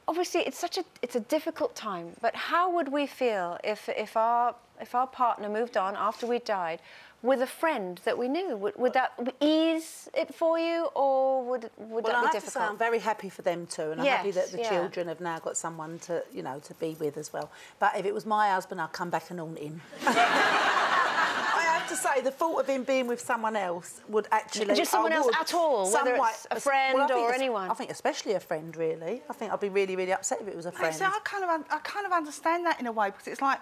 obviously it's a difficult time, but how would we feel if our partner moved on after we died with a friend that we knew? Would that ease it for you, or would that be difficult? Well, I have to say I'm very happy for them too, and I'm happy that the children have now got someone to, you know, to be with as well. But if it was my husband, I'd come back and haunt him. I have to say, the thought of him being with someone else would actually... Just someone else at all, whether it's a friend or anyone? I think especially a friend, really. I think I'd be really, really upset if it was a friend. So I kind of understand that in a way, because it's like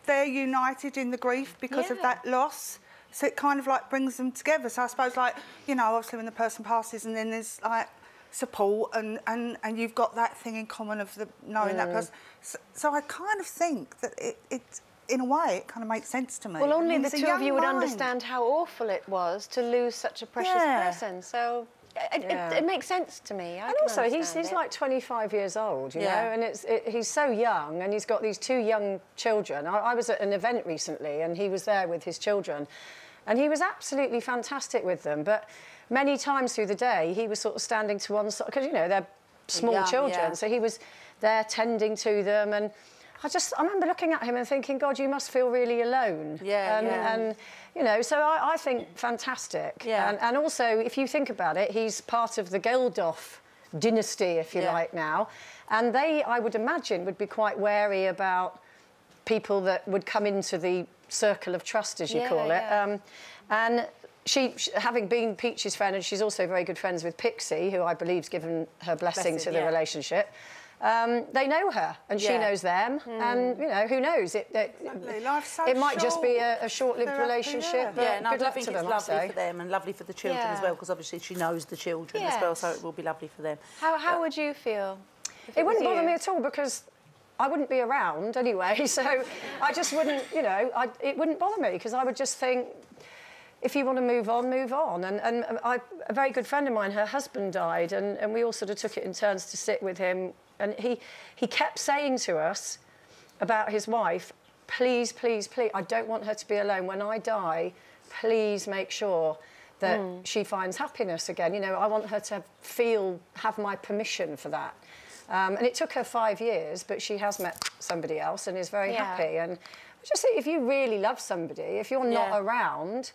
they're united in the grief because of that loss. So it kind of like brings them together. So I suppose, like, you know, obviously when the person passes and then there's like support and you've got that thing in common of the knowing that person. So I kind of think that it in a way, it kind of makes sense to me. Well, only the two of you would understand how awful it was to lose such a precious person. So it makes sense to me. And also, he's like 25 years old, you know, and he's so young, and he's got these two young children. I was at an event recently, and he was there with his children, and he was absolutely fantastic with them. But many times through the day, he was sort of standing to one side, because, you know, they're small children, so he was there tending to them, and I remember looking at him and thinking, God, you must feel really alone. And you know, so I think fantastic. And also, if you think about it, he's part of the Geldof dynasty, if you like, now. And they, I would imagine, would be quite wary about people that would come into the circle of trust, as you call it. And she, having been Peach's friend, and she's also very good friends with Pixie, who I believe's given her blessing to the relationship. They know her, and she knows them, and, you know, who knows? It might just be a short-lived relationship, but and good luck think to them, it's lovely for them and lovely for the children as well, because obviously she knows the children as well, so it will be lovely for them. How would you feel? It wouldn't bother me at all, because I wouldn't be around anyway, so I just wouldn't, you know, it wouldn't bother me, because I would just think, if you want to move on, move on. And a very good friend of mine, her husband died, and we all sort of took it in turns to sit with him. And he kept saying to us about his wife, please, please, please, I don't want her to be alone. When I die, please make sure that she finds happiness again. You know, I want her to have my permission for that. And it took her 5 years, but she has met somebody else and is very happy. And I just think if you really love somebody, if you're not around,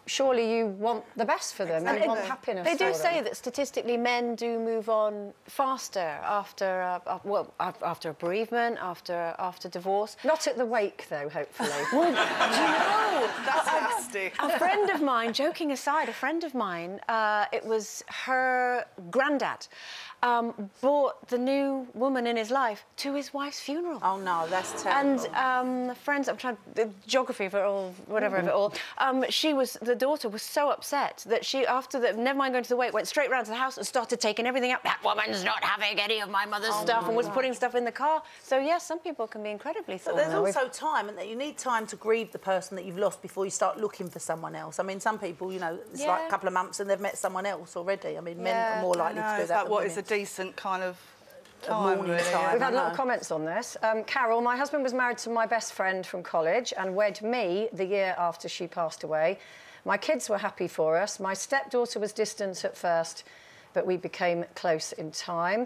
surely you want the best for them and you want happiness. They do say that statistically men do move on faster after after a bereavement, after divorce. Not at the wake, though, hopefully. Well, do you know? That's nasty. A friend of mine, joking aside, a friend of mine, it was her granddad, brought the new woman in his life to his wife's funeral. Oh no, that's terrible. And friends, I'm trying the geography of it all, whatever of it all. The daughter was so upset that she, after the, never mind going to the wake, went straight round to the house and started taking everything up. That woman's not having any of my mother's stuff, and was putting stuff in the car. So yes, some people can be incredibly thoughtful. But there's also time, and you need time to grieve the person that you've lost before you start looking for someone else. I mean, some people, you know, it's like a couple of months and they've met someone else already. I mean, men are more likely to do that. Like, what is a decent kind of morning time? We've had a lot of comments on this. Carol, my husband was married to my best friend from college and wed me the year after she passed away. My kids were happy for us. My stepdaughter was distant at first, but we became close in time.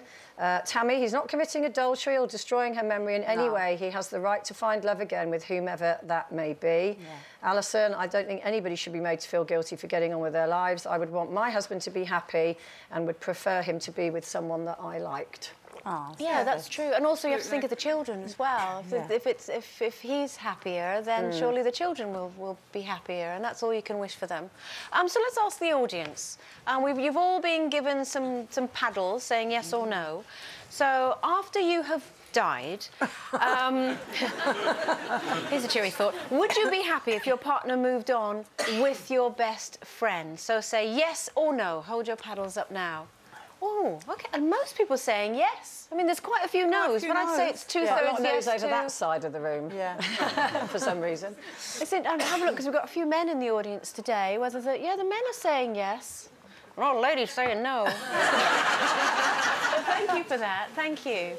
Tammy, he's not committing adultery or destroying her memory in any way. He has the right to find love again with whomever that may be. Alison, I don't think anybody should be made to feel guilty for getting on with their lives. I would want my husband to be happy and would prefer him to be with someone that I liked. Oh, yeah, that's true. And also you have to think of the children as well. If he's happier, then surely the children will be happier, and that's all you can wish for them. So let's ask the audience. You've all been given some paddles saying yes or no. So after you have died, here's a cheery thought. Would you be happy if your partner moved on with your best friend? So say yes or no. Hold your paddles up now. Oh, OK. And most people saying yes. I mean, there's quite a few no's, but I'd say it's two-thirds yes over that side of the room. For some reason. Have a look, because we've got a few men in the audience today. Whether the men are saying yes. Well, ladies saying no. So thank you for that. Thank you.